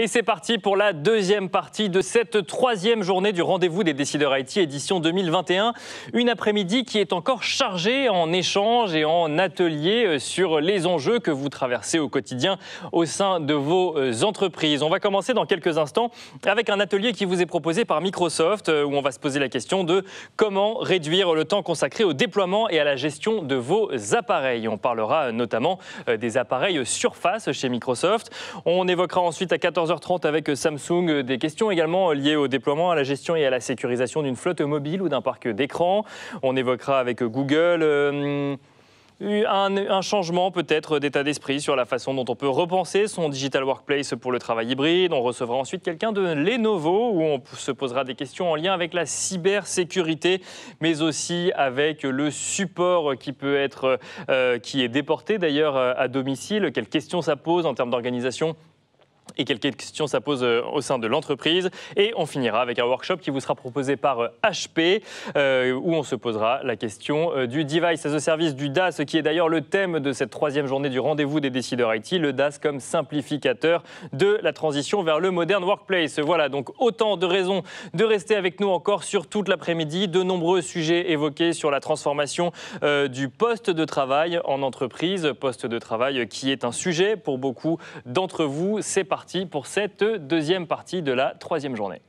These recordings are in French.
Et c'est parti pour la deuxième partie de cette troisième journée du Rendez-vous des décideurs IT édition 2021. Une après-midi qui est encore chargée en échanges et en ateliers sur les enjeux que vous traversez au quotidien au sein de vos entreprises. On va commencer dans quelques instants avec un atelier qui vous est proposé par Microsoft où on va se poser la question de comment réduire le temps consacré au déploiement et à la gestion de vos appareils. On parlera notamment des appareils Surface chez Microsoft. On évoquera ensuite à 14h30 avec Samsung des questions également liées au déploiement, à la gestion et à la sécurisation d'une flotte mobile ou d'un parc d'écran. On évoquera avec Google un changement peut-être d'état d'esprit sur la façon dont on peut repenser son digital workplace pour le travail hybride. On recevra ensuite quelqu'un de Lenovo où on se posera des questions en lien avec la cybersécurité, mais aussi avec le support qui peut être, qui est déporté d'ailleurs à domicile. Quelles questions ça pose en termes d'organisation et quelles questions ça pose au sein de l'entreprise. Et on finira avec un workshop qui vous sera proposé par HP, où on se posera la question du Device as a Service, du DaaS, qui est d'ailleurs le thème de cette troisième journée du Rendez-vous des décideurs IT, le DaaS comme simplificateur de la transition vers le modern workplace. Voilà, donc autant de raisons de rester avec nous encore sur toute l'après-midi. De nombreux sujets évoqués sur la transformation du poste de travail en entreprise, poste de travail qui est un sujet pour beaucoup d'entre vous. C'est parti pour cette deuxième partie de la troisième journée.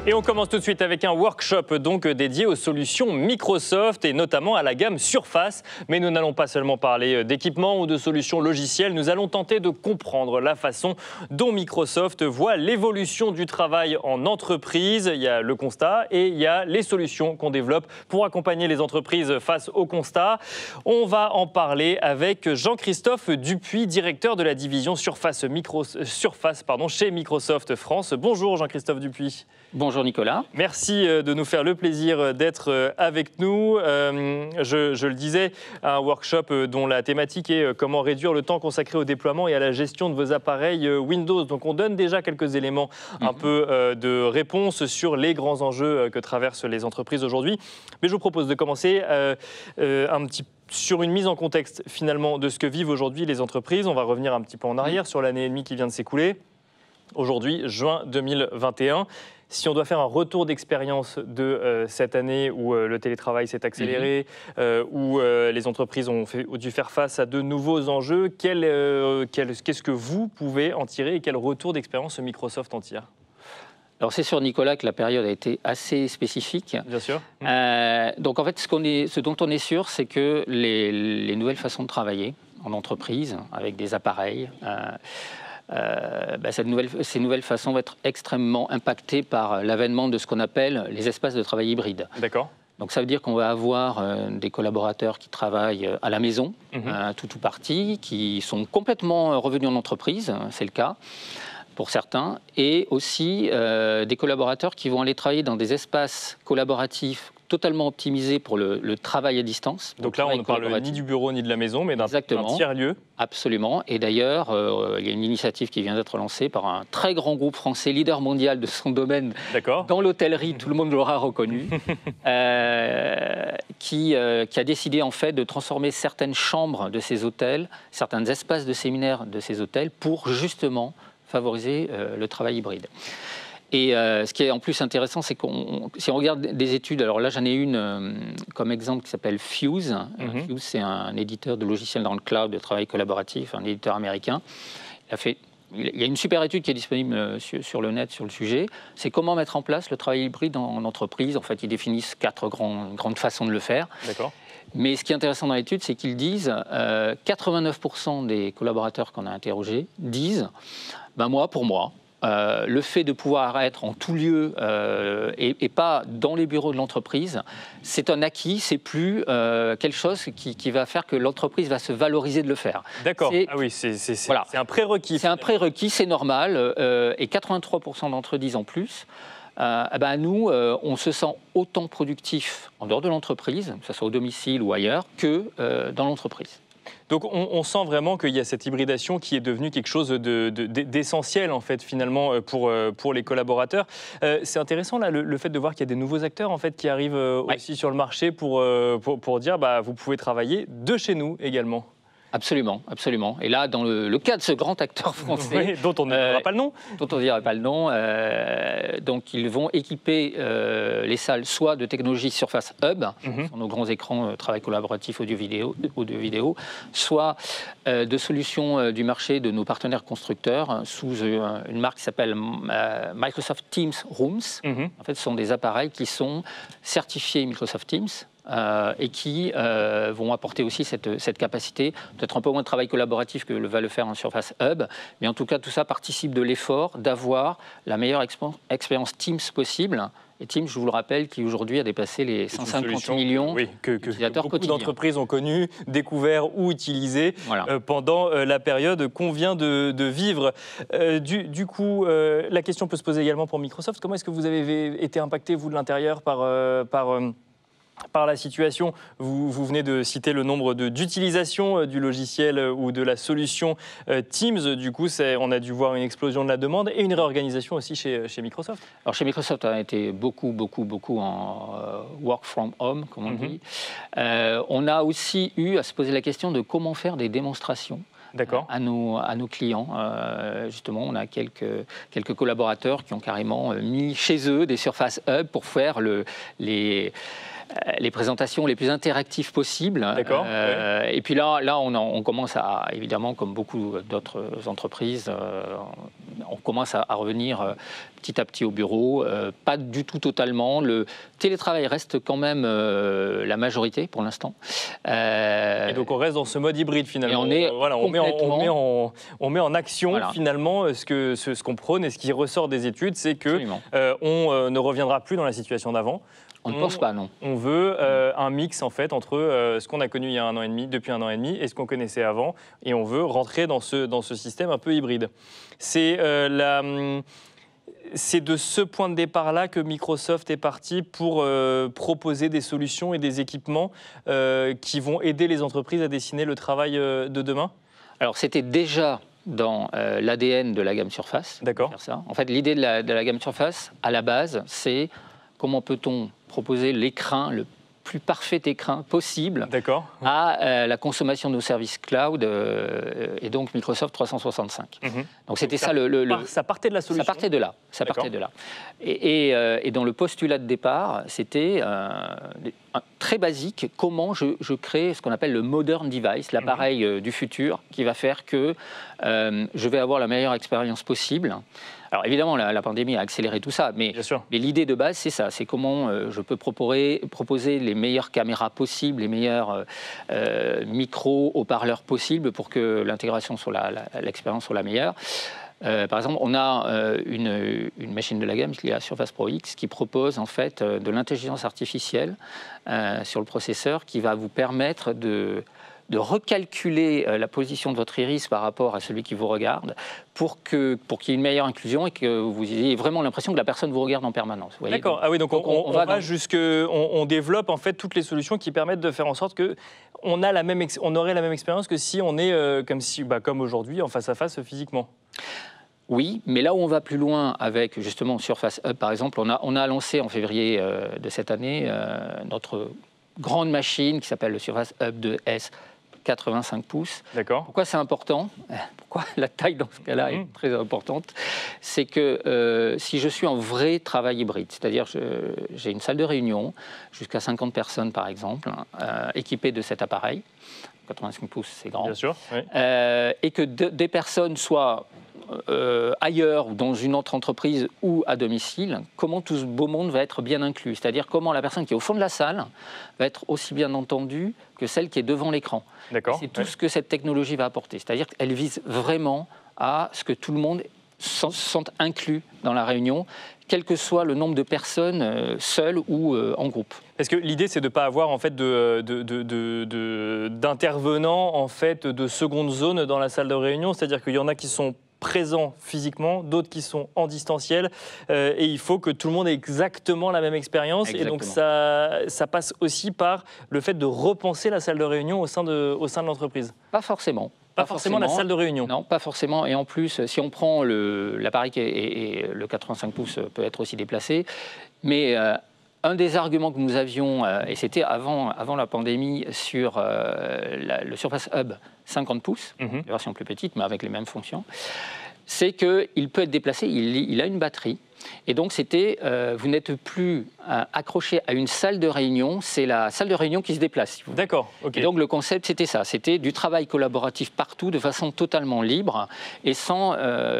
Et on commence tout de suite avec un workshop donc dédié aux solutions Microsoft et notamment à la gamme Surface. Mais nous n'allons pas seulement parler d'équipements ou de solutions logicielles, nous allons tenter de comprendre la façon dont Microsoft voit l'évolution du travail en entreprise. Il y a le constat et il y a les solutions qu'on développe pour accompagner les entreprises face au constat. On va en parler avec Jean-Christophe Dupuis, directeur de la division Surface chez Microsoft France. Bonjour Jean-Christophe Dupuis. Bonjour Nicolas. Merci de nous faire le plaisir d'être avec nous. Je le disais, un workshop dont la thématique est comment réduire le temps consacré au déploiement et à la gestion de vos appareils Windows. Donc on donne déjà quelques éléments un peu de réponse sur les grands enjeux que traversent les entreprises aujourd'hui. Mais je vous propose de commencer sur une mise en contexte finalement de ce que vivent aujourd'hui les entreprises. On va revenir un petit peu en arrière sur l'année et demie qui vient de s'écouler. Aujourd'hui, juin 2021. Si on doit faire un retour d'expérience de cette année où le télétravail s'est accéléré, où les entreprises ont dû faire face à de nouveaux enjeux, qu'est-ce que vous pouvez en tirer et quel retour d'expérience Microsoft en tire ? Alors c'est sûr Nicolas que la période a été assez spécifique. Bien sûr. Donc en fait ce dont on est sûr, c'est que les nouvelles façons de travailler en entreprise avec des appareils, ces nouvelles façons vont être extrêmement impactées par l'avènement de ce qu'on appelle les espaces de travail hybrides. D'accord. Donc ça veut dire qu'on va avoir des collaborateurs qui travaillent à la maison, tout ou partie, qui sont complètement revenus en entreprise, c'est le cas pour certains, et aussi des collaborateurs qui vont aller travailler dans des espaces collaboratifs totalement optimisé pour le travail à distance. Donc là, on ne parle ni du bureau ni de la maison, mais d'un tiers-lieu. Absolument. Et d'ailleurs, il y a une initiative qui vient d'être lancée par un très grand groupe français, leader mondial de son domaine, dans l'hôtellerie, tout le monde l'aura reconnu, qui a décidé en fait de transformer certaines chambres de ces hôtels, certains espaces de séminaire de ces hôtels, pour justement favoriser le travail hybride. Et ce qui est en plus intéressant, c'est si on regarde des études, alors là j'en ai une comme exemple qui s'appelle Fuse. Fuse, c'est un éditeur de logiciels dans le cloud de travail collaboratif, un éditeur américain. Il a fait il y a une super étude qui est disponible sur le net sur le sujet. C'est comment mettre en place le travail hybride en entreprise. En fait, ils définissent 4 grandes façons de le faire. D'accord. Mais ce qui est intéressant dans l'étude, c'est qu'ils disent 89% des collaborateurs qu'on a interrogés disent moi, pour moi, le fait de pouvoir être en tout lieu et pas dans les bureaux de l'entreprise, c'est un acquis, c'est plus quelque chose qui va faire que l'entreprise va se valoriser de le faire. D'accord, ah oui, c'est un prérequis. C'est un prérequis, c'est normal, et 83% d'entre eux disent en plus. Nous, on se sent autant productif en dehors de l'entreprise, que ce soit au domicile ou ailleurs, que dans l'entreprise. Donc on sent vraiment qu'il y a cette hybridation qui est devenue quelque chose d'essentiel en fait finalement pour les collaborateurs. C'est intéressant là le fait de voir qu'il y a des nouveaux acteurs en fait qui arrivent aussi sur le marché pour dire vous pouvez travailler de chez nous également. Absolument, absolument. Et là, dans le cas de ce grand acteur français... Oui, dont on ne dira pas le nom. Dont on ne dira pas le nom. Donc, ils vont équiper les salles soit de technologie Surface Hub, sur nos grands écrans travail collaboratif audio-vidéo, soit de solutions du marché de nos partenaires constructeurs sous une marque qui s'appelle Microsoft Teams Rooms. En fait, ce sont des appareils qui sont certifiés Microsoft Teams. Et qui vont apporter aussi cette capacité, peut-être un peu moins de travail collaboratif que va le faire un Surface Hub, mais en tout cas tout ça participe de l'effort d'avoir la meilleure expérience Teams possible. Et Teams, je vous le rappelle, qui aujourd'hui a dépassé les 150 millions d'utilisateurs beaucoup quotidiens. D'entreprises ont connu, découvert ou utilisé pendant la période qu'on vient de vivre. Du coup, la question peut se poser également pour Microsoft. Comment est-ce que vous avez été impacté, vous, de l'intérieur, par la situation? Vous venez de citer le nombre d'utilisations du logiciel ou de la solution Teams. Du coup, on a dû voir une explosion de la demande et une réorganisation aussi chez Microsoft. Alors chez Microsoft, on a été beaucoup en work from home, comme on dit. On a aussi eu à se poser la question de comment faire des démonstrations. À nos clients. Justement, on a quelques collaborateurs qui ont carrément mis chez eux des Surface Hub pour faire les présentations les plus interactives possibles. Et puis là on commence à, évidemment, comme beaucoup d'autres entreprises, on commence à revenir petit à petit au bureau, pas du tout totalement. Le télétravail reste quand même la majorité pour l'instant. Et donc on reste dans ce mode hybride finalement. Et on met en action finalement ce qu'on prône, et ce qui ressort des études, c'est que on ne reviendra plus dans la situation d'avant. On ne pense pas, non. On veut un mix en fait entre ce qu'on a connu il y a depuis un an et demi et ce qu'on connaissait avant, et on veut rentrer dans ce système un peu hybride. C'est de ce point de départ-là que Microsoft est parti pour proposer des solutions et des équipements qui vont aider les entreprises à dessiner le travail de demain. Alors c'était déjà dans l'ADN de la gamme Surface. D'accord. En fait, l'idée de la gamme Surface, à la base, c'est comment peut-on proposer l'écran, le plus parfait écran possible à la consommation de nos services cloud et donc Microsoft 365. Donc c'était ça ça partait de la solution. Ça partait de là. Et dans le postulat de départ, c'était très basique, comment je crée ce qu'on appelle le modern device, l'appareil du futur, qui va faire que je vais avoir la meilleure expérience possible. Alors évidemment, la pandémie a accéléré tout ça, mais l'idée de base, c'est ça, c'est comment je peux proposer les meilleures caméras possibles, les meilleurs micros, haut-parleurs possibles pour que l'intégration sur l'expérience soit la meilleure. Par exemple, on a une machine de la gamme, qui est la Surface Pro X, qui propose en fait de l'intelligence artificielle sur le processeur, qui va vous permettre de recalculer la position de votre iris par rapport à celui qui vous regarde pour qu'il y ait une meilleure inclusion et que vous ayez vraiment l'impression que la personne vous regarde en permanence. D'accord. Ah oui, donc on développe en fait toutes les solutions qui permettent de faire en sorte que on aurait la même expérience que si on est comme aujourd'hui en face à face physiquement. Oui, mais là où on va plus loin avec justement Surface Hub, par exemple, on a lancé en février de cette année notre grande machine qui s'appelle le Surface Hub 2S 85 pouces. D'accord. Pourquoi c'est important ? Pourquoi la taille dans ce cas-là est très importante ? C'est que si je suis en vrai travail hybride, c'est-à-dire j'ai une salle de réunion, jusqu'à 50 personnes par exemple, équipées de cet appareil, 85 pouces c'est grand, bien sûr, et que des personnes soient ailleurs ou dans une autre entreprise ou à domicile, comment tout ce beau monde va être bien inclus. C'est-à-dire comment la personne qui est au fond de la salle va être aussi bien entendue que celle qui est devant l'écran. C'est tout ce que cette technologie va apporter. C'est-à-dire qu'elle vise vraiment à ce que tout le monde se sente inclus dans la réunion, quel que soit le nombre de personnes seules ou en groupe. Parce que l'idée, c'est de ne pas avoir en fait, d'intervenants en fait, de seconde zone dans la salle de réunion. C'est-à-dire qu'il y en a qui sont présents physiquement, d'autres qui sont en distanciel. Et il faut que tout le monde ait exactement la même expérience. Exactement. Et donc, ça passe aussi par le fait de repenser la salle de réunion au sein de l'entreprise. Pas forcément. Pas forcément la salle de réunion. Non, pas forcément. Et en plus, si on prend l'appareil et le 85 pouces peut être aussi déplacé, mais un des arguments que nous avions, et c'était avant la pandémie, sur le Surface Hub 50 pouces, une version plus petite, mais avec les mêmes fonctions, c'est qu'il peut être déplacé, il a une batterie. Et donc, vous n'êtes plus accroché à une salle de réunion, c'est la salle de réunion qui se déplace. Si D'accord, ok. Et donc, le concept, c'était ça, c'était du travail collaboratif partout, de façon totalement libre et sans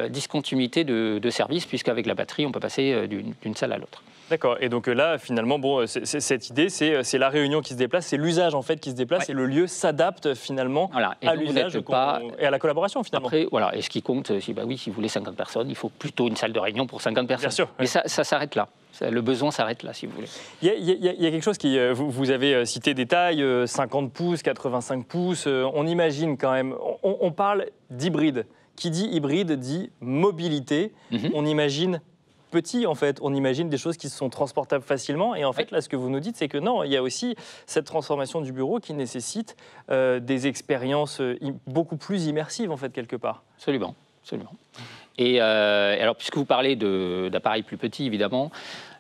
discontinuité de service, puisqu'avec la batterie, on peut passer d'une salle à l'autre. D'accord. Et donc là, finalement, bon, cette idée, c'est la réunion qui se déplace, c'est l'usage en fait qui se déplace, et le lieu s'adapte finalement à l'usage et à la collaboration finalement. Après, voilà. Et ce qui compte, si vous voulez 50 personnes, il faut plutôt une salle de réunion pour 50 personnes. Bien sûr. Mais ça s'arrête là. Le besoin s'arrête là, si vous voulez. Il y a quelque chose qui... Vous avez cité des tailles, 50 pouces, 85 pouces. On imagine quand même... On parle d'hybride. Qui dit hybride dit mobilité. On imagine petit, en fait. On imagine des choses qui sont transportables facilement. Et en fait, là, ce que vous nous dites, c'est que non, il y a aussi cette transformation du bureau qui nécessite des expériences beaucoup plus immersives, en fait, quelque part. Absolument, absolument. Et alors, puisque vous parlez d'appareils plus petits, évidemment,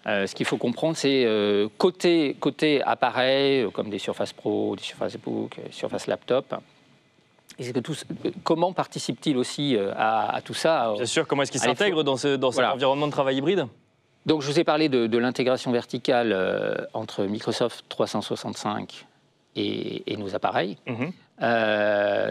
ce qu'il faut comprendre, c'est côté appareils, comme des Surface Pro, des Surface Book, Surface Laptop, comment participe-t-il aussi à tout ça? Bien sûr, comment est-ce qu'il s'intègre dans cet environnement de travail hybride? Donc, je vous ai parlé de l'intégration verticale entre Microsoft 365 et nos appareils,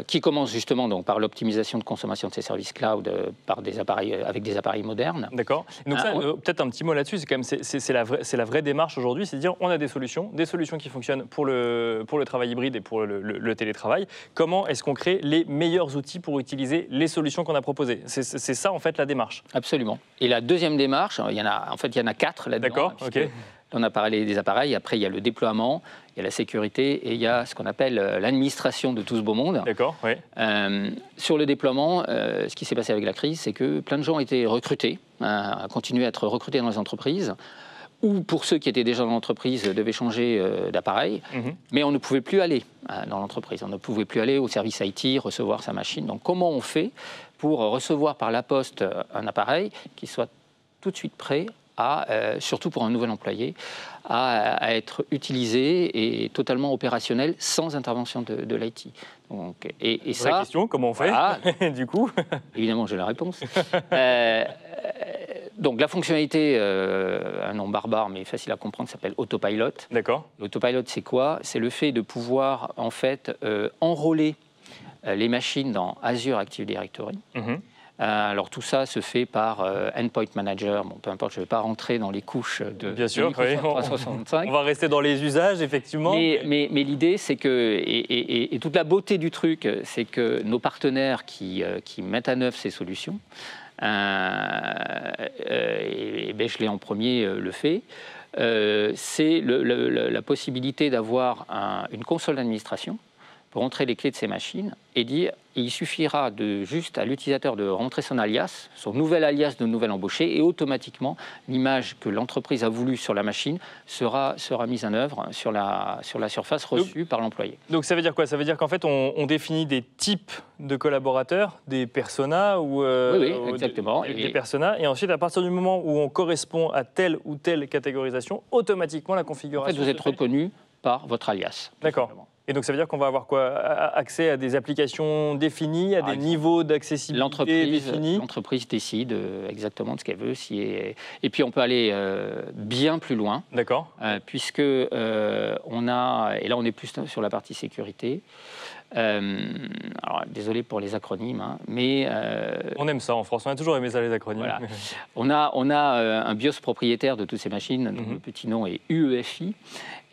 qui commence justement donc, par l'optimisation de consommation de ces services cloud avec des appareils modernes. D'accord. Donc ça, peut-être un petit mot là-dessus, c'est la vraie démarche aujourd'hui, c'est de dire on a des solutions qui fonctionnent pour le travail hybride et pour le télétravail. Comment est-ce qu'on crée les meilleurs outils pour utiliser les solutions qu'on a proposées? C'est ça en fait la démarche. Absolument. Et la deuxième démarche, il y en a 4 là-dedans. D'accord, ok. On a parlé des appareils, après il y a le déploiement, il y a la sécurité et il y a ce qu'on appelle l'administration de tout ce beau monde. D'accord, oui. Sur le déploiement, ce qui s'est passé avec la crise, c'est que plein de gens ont été recrutés, continué à être recrutés dans les entreprises, ou pour ceux qui étaient déjà dans l'entreprise devaient changer d'appareil, mais on ne pouvait plus aller dans l'entreprise, on ne pouvait plus aller au service IT, recevoir sa machine. Donc comment on fait pour recevoir par la poste un appareil qui soit tout de suite prêt surtout pour un nouvel employé, à être utilisé et totalement opérationnel sans intervention de l'IT. Et ça, vraie question, comment on fait du coup? Évidemment, j'ai la réponse. Donc la fonctionnalité, un nom barbare mais facile à comprendre, s'appelle Autopilot. D'accord. L'autopilot, c'est quoi? C'est le fait de pouvoir en fait enrôler les machines dans Azure Active Directory. Alors tout ça se fait par Endpoint Manager, bon, peu importe, je ne vais pas rentrer dans les couches de Microsoft 365. On va rester dans les usages, effectivement. Mais l'idée, c'est que, et toute la beauté du truc, c'est que nos partenaires qui mettent à neuf ces solutions, et Bechley en premier le fait, c'est la possibilité d'avoir une console d'administration pour entrer les clés de ces machines et dire il suffira juste à l'utilisateur de rentrer son alias, son nouvel alias de nouvel embauché, et automatiquement l'image que l'entreprise a voulu sur la machine sera mise en œuvre sur la surface reçue par l'employé. Donc ça veut dire quoi? Ça veut dire qu'en fait on définit des types de collaborateurs, des personas ou oui, exactement. Des personas, et ensuite à partir du moment où on correspond à telle ou telle catégorisation, automatiquement la configuration. En fait, vous êtes reconnu par votre alias. D'accord. Et donc ça veut dire qu'on va avoir quoi? Accès à des applications définies, à des niveaux d'accessibilité définis? L'entreprise décide exactement de ce qu'elle veut. Et puis on peut aller bien plus loin. D'accord. Puisque on a, et là on est plus sur la partie sécurité, Alors, désolé pour les acronymes, hein, mais... on aime ça en France, on a toujours aimé ça, les acronymes. Voilà. On a un BIOS propriétaire de toutes ces machines, dont le petit nom est UEFI.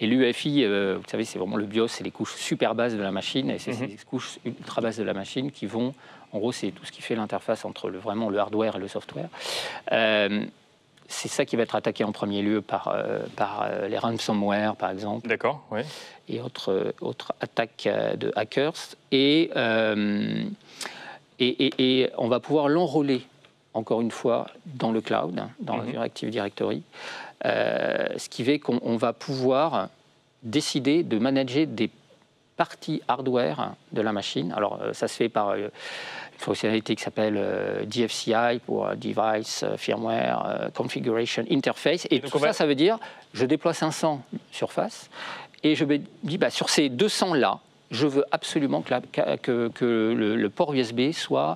Et l'UEFI, vous savez, c'est vraiment le BIOS, c'est les couches super basses de la machine, et c'est ces couches ultra basses de la machine qui vont... En gros, c'est tout ce qui fait l'interface entre vraiment le hardware et le software. C'est ça qui va être attaqué en premier lieu par les ransomware, par exemple. D'accord, oui. Et autres attaques de hackers. Et on va pouvoir l'enrôler, encore une fois, dans le cloud, dans Azure Active Directory. Ce qui fait qu'on va pouvoir décider de manager des partie hardware de la machine. Alors, ça se fait par une fonctionnalité qui s'appelle DFCI pour Device Firmware Configuration Interface. Et tout ça, ça veut dire, je déploie 500 surfaces et je me dis, sur ces 200-là, je veux absolument que le port USB soit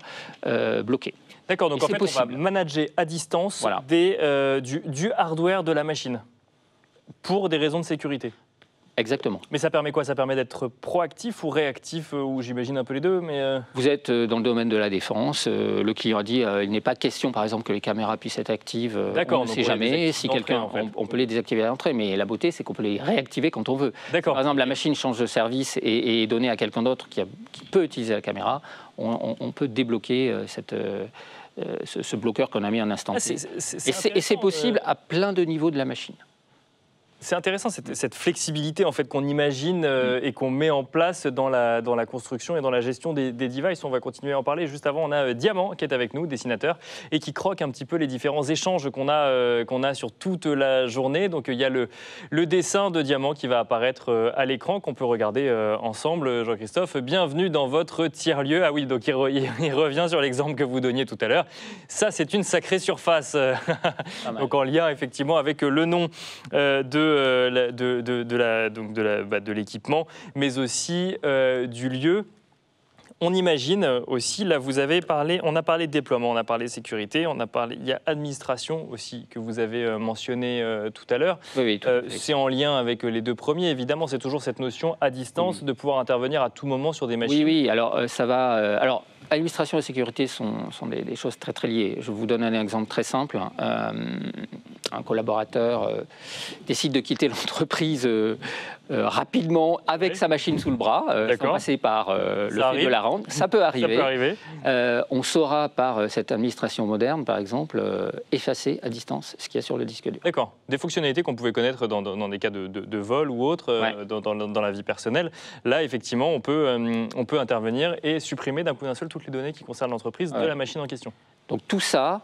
bloqué. D'accord, donc en fait, on va manager à distance du hardware de la machine pour des raisons de sécurité. Exactement. Mais ça permet quoi? Ça permet d'être proactif ou réactif, ou j'imagine un peu les deux, mais... Vous êtes dans le domaine de la défense. Le client a dit il n'est pas question, par exemple, que les caméras puissent être actives. D'accord. On ne sait jamais. Si quelqu'un, on peut les désactiver à l'entrée, mais la beauté, c'est qu'on peut les réactiver quand on veut. D'accord. Par exemple, la machine change de service et est donnée à quelqu'un d'autre qui peut utiliser la caméra. On peut débloquer ce bloqueur qu'on a mis un instant. Et c'est possible à plein de niveaux de la machine. C'est intéressant cette flexibilité en fait qu'on imagine et qu'on met en place dans la construction et dans la gestion des devices. On va continuer à en parler. Juste avant, on a Diamant qui est avec nous, dessinateur, et qui croque un petit peu les différents échanges qu'on a sur toute la journée. Donc il y a le dessin de Diamant qui va apparaître à l'écran, qu'on peut regarder ensemble. Jean-Christophe, bienvenue dans votre tiers-lieu. Ah oui, donc il revient sur l'exemple que vous donniez tout à l'heure. Ça, c'est une sacrée surface. Donc en lien effectivement avec le nom de l'équipement, mais aussi du lieu. On imagine aussi, là vous avez parlé, on a parlé de déploiement, on a parlé de sécurité, il y a administration aussi que vous avez mentionné tout à l'heure. Oui, c'est en lien avec les deux premiers, évidemment, c'est toujours cette notion à distance de pouvoir intervenir à tout moment sur des machines. Oui, alors ça va... alors, administration et sécurité sont des choses très très liées. Je vous donne un exemple très simple. Un collaborateur décide de quitter l'entreprise rapidement avec sa machine sous le bras, sans passer par le fait de la rendre. Ça peut arriver. On saura par cette administration moderne, par exemple, effacer à distance ce qu'il y a sur le disque dur. D'accord. Des fonctionnalités qu'on pouvait connaître dans des cas de vol ou autre, dans la vie personnelle. Là, effectivement, on peut intervenir et supprimer d'un coup d'un seul toutes les données qui concernent l'entreprise de la machine en question. Donc tout ça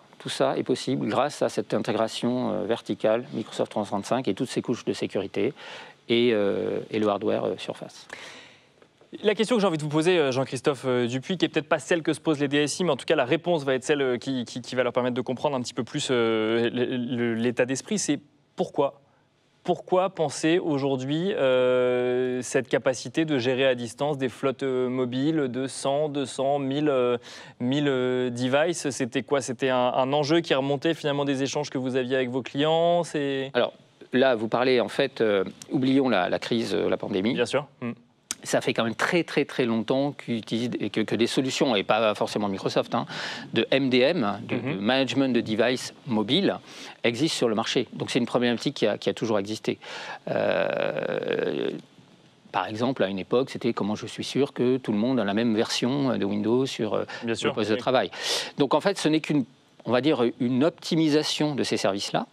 est possible grâce à cette intégration verticale Microsoft 365 et toutes ces couches de sécurité et le hardware surface. La question que j'ai envie de vous poser, Jean-Christophe Dupuis, qui n'est peut-être pas celle que se posent les DSI, mais en tout cas la réponse va être celle qui va leur permettre de comprendre un petit peu plus l'état d'esprit, c'est pourquoi ? Pourquoi penser aujourd'hui cette capacité de gérer à distance des flottes mobiles de 100, 200, 1000 devices? C'était quoi? C'était un enjeu qui remontait finalement des échanges que vous aviez avec vos clients? Alors là, vous parlez en fait, oublions la crise, la pandémie. Bien sûr. Ça fait quand même très très très longtemps que des solutions, et pas forcément Microsoft, de MDM, de management de devices mobiles, existent sur le marché. Donc c'est une problématique qui a toujours existé. Par exemple, à une époque, c'était comment je suis sûr que tout le monde a la même version de Windows sur le poste de travail. Donc en fait, ce n'est on va dire, une optimisation de ces services-là.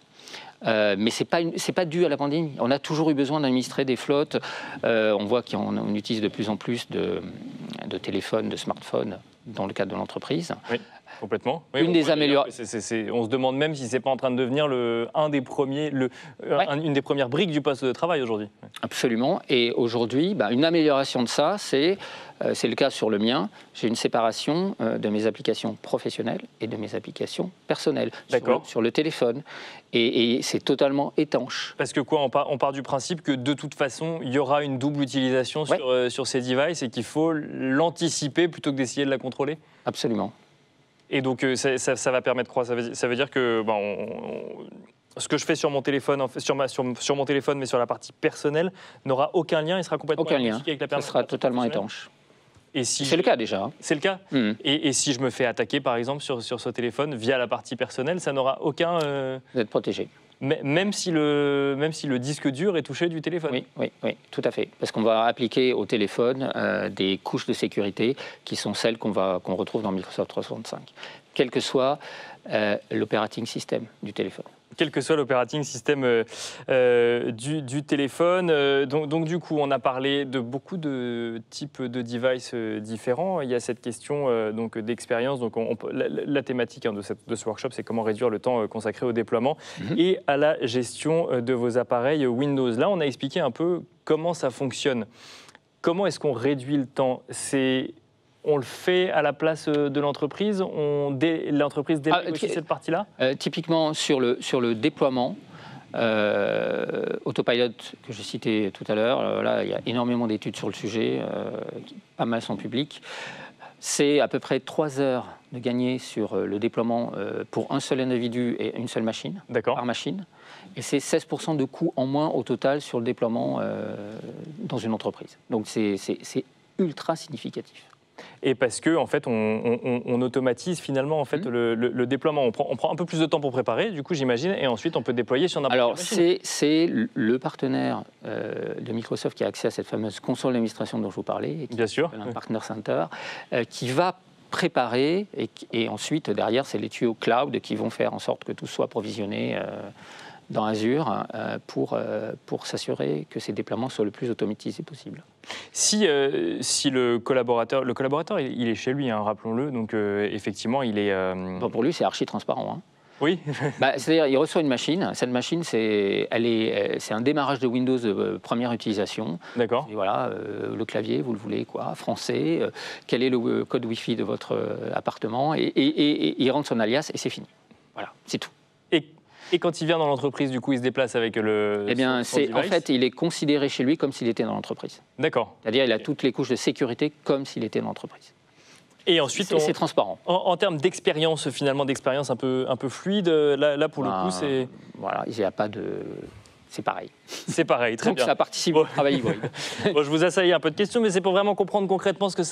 Mais ce n'est pas dû à la pandémie. On a toujours eu besoin d'administrer des flottes. On voit qu'on utilise de plus en plus de téléphones, de smartphones dans le cadre de l'entreprise. Oui, complètement. Oui, une des améliorations. On se demande même si ce n'est pas en train de devenir une des premières briques du poste de travail aujourd'hui. Absolument. Et aujourd'hui, une amélioration de ça, c'est le cas sur le mien, j'ai une séparation de mes applications professionnelles et de mes applications personnelles sur le téléphone. Et c'est totalement étanche. Parce que quoi, on part du principe que de toute façon, il y aura une double utilisation sur ces devices et qu'il faut l'anticiper plutôt que d'essayer de la contrôler? Absolument. Et donc ça va permettre quoi? Ça veut dire que ce que je fais sur mon téléphone, sur mon téléphone, mais sur la partie personnelle, n'aura aucun lien, il sera complètement aucun lien. avec la personne. Ça sera totalement étanche. C'est le cas déjà. Hein. C'est le cas. Et si je me fais attaquer, par exemple, sur ce téléphone, via la partie personnelle, ça n'aura aucun... Vous êtes protégé. Même si le disque dur est touché du téléphone. Oui, tout à fait. Parce qu'on va appliquer au téléphone des couches de sécurité qui sont celles qu'on retrouve dans Microsoft 365, quel que soit l'operating system du téléphone. Quel que soit l'operating system du téléphone. Donc du coup, on a parlé de beaucoup de types de devices différents. Il y a cette question d'expérience. Donc la thématique de ce workshop, c'est comment réduire le temps consacré au déploiement et à la gestion de vos appareils Windows. Là, on a expliqué un peu comment ça fonctionne. Comment est-ce qu'on réduit le temps ? On le fait à la place de l'entreprise. L'entreprise délègue aussi cette partie-là. Typiquement, sur le déploiement, Autopilot, que je citais tout à l'heure, là, il y a énormément d'études sur le sujet, pas mal sont publiques. C'est à peu près 3 heures de gagner sur le déploiement pour un seul individu et une seule machine, par machine. Et c'est 16% de coûts en moins au total sur le déploiement dans une entreprise. Donc c'est ultra significatif. Et parce que en fait, on automatise finalement en fait le déploiement. On prend un peu plus de temps pour préparer, du coup j'imagine, et ensuite on peut déployer sur n'importe quelle machine. Alors c'est le partenaire de Microsoft qui a accès à cette fameuse console d'administration dont je vous parlais, qui s'appelle un Partner Center, qui va préparer et ensuite derrière c'est les tuyaux cloud qui vont faire en sorte que tout soit provisionné dans Azure pour s'assurer que ces déploiements soient le plus automatisés possible. Si le collaborateur il est chez lui, hein, rappelons-le, donc effectivement il est... Bon, pour lui c'est archi transparent. Hein. Oui. C'est-à-dire il reçoit une machine, cette machine c'est un démarrage de Windows de première utilisation. D'accord. Et voilà, le clavier, vous le voulez quoi, français, quel est le code Wi-Fi de votre appartement, et il rentre son alias et c'est fini. Voilà, c'est tout. Et quand il vient dans l'entreprise, du coup, il se déplace avec le... Eh bien, en fait, il est considéré chez lui comme s'il était dans l'entreprise. D'accord. C'est-à-dire, il a toutes les couches de sécurité comme s'il était dans l'entreprise. Et ensuite, c'est transparent. En termes d'expérience, finalement, d'expérience un peu fluide, là pour le coup, c'est... Voilà, il n'y a pas de... C'est pareil. C'est pareil, très bien. Donc ça participe au travail hybride. Bon, je vous assaille un peu de questions, mais c'est pour vraiment comprendre concrètement ce que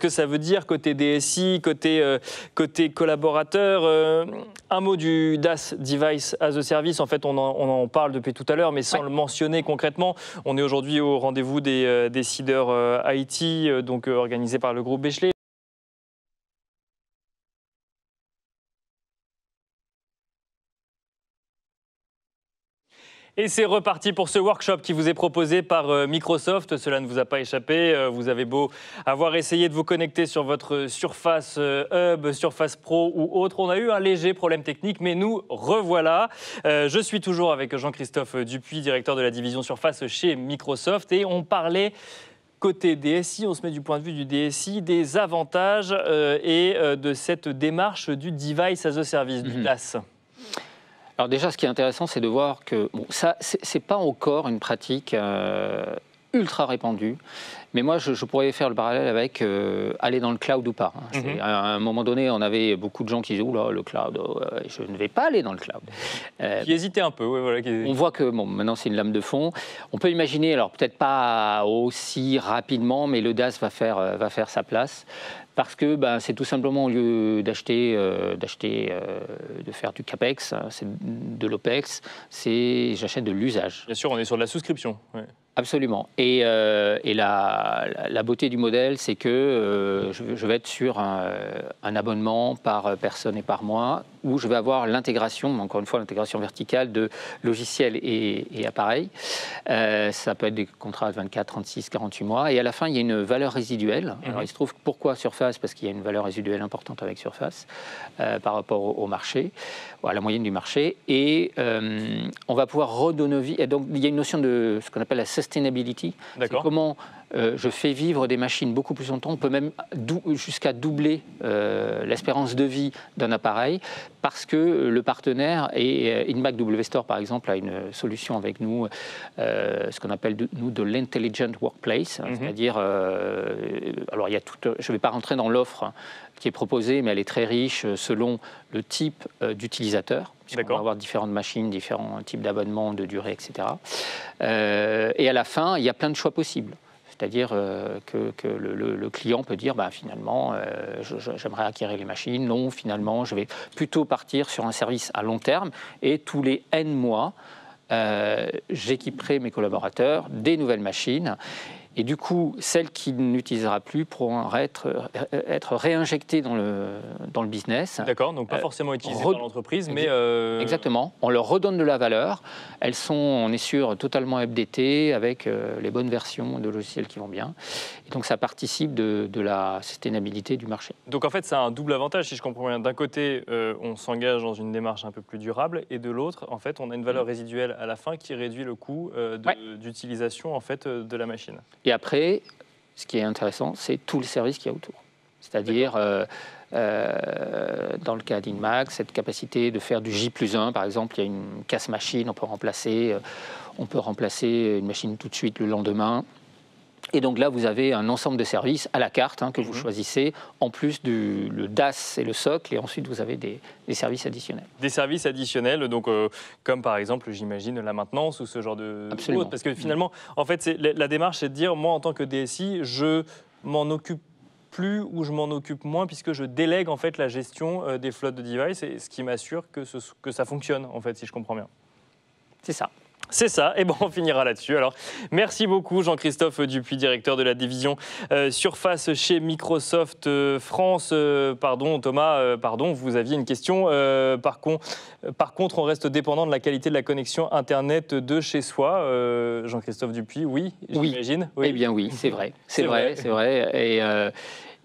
ça veut dire côté DSI, côté collaborateur. Un mot du DaaS, Device as a Service. En fait, on en parle depuis tout à l'heure, mais sans le mentionner concrètement. On est aujourd'hui au rendez-vous des décideurs IT, donc organisé par le groupe Bechley. Et c'est reparti pour ce workshop qui vous est proposé par Microsoft. Cela ne vous a pas échappé. Vous avez beau avoir essayé de vous connecter sur votre Surface Hub, Surface Pro ou autre. On a eu un léger problème technique, mais nous revoilà. Je suis toujours avec Jean-Christophe Dupuis, directeur de la division Surface chez Microsoft. Et on parlait... Côté DSI, on se met du point de vue du DSI, des avantages et de cette démarche du Device as a Service, du DaaS. Alors déjà, ce qui est intéressant, c'est de voir que ça, c'est pas encore une pratique ultra répandue. Mais moi, je pourrais faire le parallèle avec aller dans le cloud ou pas. À un moment donné, on avait beaucoup de gens qui disaient « Oula, le cloud, je ne vais pas aller dans le cloud ». Qui hésitaient un peu. Ouais, voilà, On voit que maintenant, c'est une lame de fond. On peut imaginer, alors peut-être pas aussi rapidement, mais le DaaS va faire sa place. Parce que c'est tout simplement, au lieu de faire du CAPEX, c'est de l'OPEX, j'achète de l'usage. Bien sûr, on est sur de la souscription. Ouais. Absolument. Et la beauté du modèle, c'est que je vais être sur un abonnement par personne et par mois, où je vais avoir l'intégration, encore une fois l'intégration verticale de logiciels et appareils. Ça peut être des contrats de 24, 36, 48 mois. Et à la fin, il y a une valeur résiduelle. Alors il se trouve, pourquoi Surface ? Parce qu'il y a une valeur résiduelle importante avec Surface par rapport au marché, à la moyenne du marché. Et on va pouvoir redonner vie. Et donc il y a une notion de ce qu'on appelle la sustainability. C'est comment je fais vivre des machines beaucoup plus longtemps. On peut même jusqu'à doubler l'espérance de vie d'un appareil parce que le partenaire, et Inmac WStore par exemple a une solution avec nous, ce qu'on appelle de l'intelligent workplace, c'est-à-dire, alors il y a je ne vais pas rentrer dans l'offre qui est proposée, mais elle est très riche selon le type d'utilisateur. On va avoir différentes machines, différents types d'abonnements, de durée, etc. Et à la fin, il y a plein de choix possibles. C'est-à-dire que le client peut dire finalement, j'aimerais acquérir les machines. Non, finalement, je vais plutôt partir sur un service à long terme et tous les N mois, j'équiperai mes collaborateurs des nouvelles machines. Et du coup, celle qui n'utilisera plus pourra être réinjectée dans le business. D'accord, donc pas forcément utilisée par l'entreprise, mais... Exactement, on leur redonne de la valeur. Elles sont, on est sûr, totalement updatées, avec les bonnes versions de logiciels qui vont bien. Et donc ça participe de la sustainabilité du marché. Donc en fait, ça a un double avantage, si je comprends bien. D'un côté, on s'engage dans une démarche un peu plus durable, et de l'autre, en fait, on a une valeur résiduelle à la fin qui réduit le coût d'utilisation en fait, de la machine. Et après, ce qui est intéressant, c'est tout le service qu'il y a autour. C'est-à-dire, dans le cas d'Inmac, cette capacité de faire du J+1, par exemple, il y a une casse-machine, on peut remplacer une machine tout de suite le lendemain. Et donc là, vous avez un ensemble de services à la carte que vous choisissez, en plus le DAS et le socle, et ensuite vous avez des services additionnels. Des services additionnels, donc comme par exemple, j'imagine, la maintenance ou ce genre de... Absolument. Parce que finalement, en fait, la démarche, c'est de dire, moi, en tant que DSI, je m'en occupe plus ou je m'en occupe moins puisque je délègue en fait la gestion des flottes de devices, et ce qui m'assure que ça fonctionne, en fait, si je comprends bien. C'est ça. C'est ça, et bon, on finira là-dessus. Alors, merci beaucoup Jean-Christophe Dupuy, directeur de la division Surface chez Microsoft France. Thomas, vous aviez une question. Par contre, on reste dépendant de la qualité de la connexion Internet de chez soi. Jean-Christophe Dupuy, oui, j'imagine. Oui. Eh bien oui, c'est vrai. C'est vrai.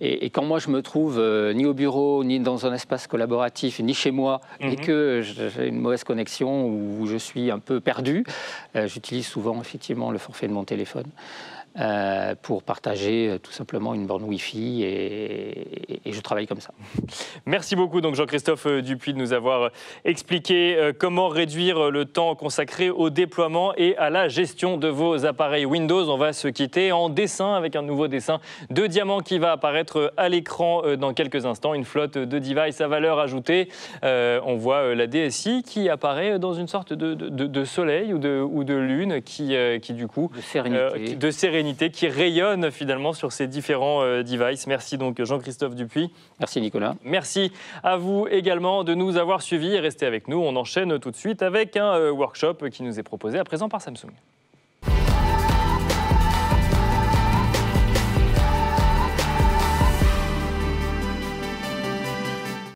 Et quand moi je me trouve ni au bureau, ni dans un espace collaboratif, ni chez moi, et que j'ai une mauvaise connexion ou je suis un peu perdu, j'utilise souvent effectivement le forfait de mon téléphone pour partager tout simplement une borne Wi-Fi, et je travaille comme ça. Merci beaucoup donc Jean-Christophe Dupuy de nous avoir expliqué comment réduire le temps consacré au déploiement et à la gestion de vos appareils Windows. On va se quitter en dessin avec un nouveau dessin de diamant qui va apparaître à l'écran dans quelques instants. Une flotte de devices à valeur ajoutée. On voit la DSI qui apparaît dans une sorte de soleil ou de lune qui du coup... De sérénité. Qui rayonne finalement sur ces différents devices. Merci donc Jean-Christophe Dupuy. Merci Nicolas. Merci à vous également de nous avoir suivis et restez avec nous. On enchaîne tout de suite avec un workshop qui nous est proposé à présent par Samsung.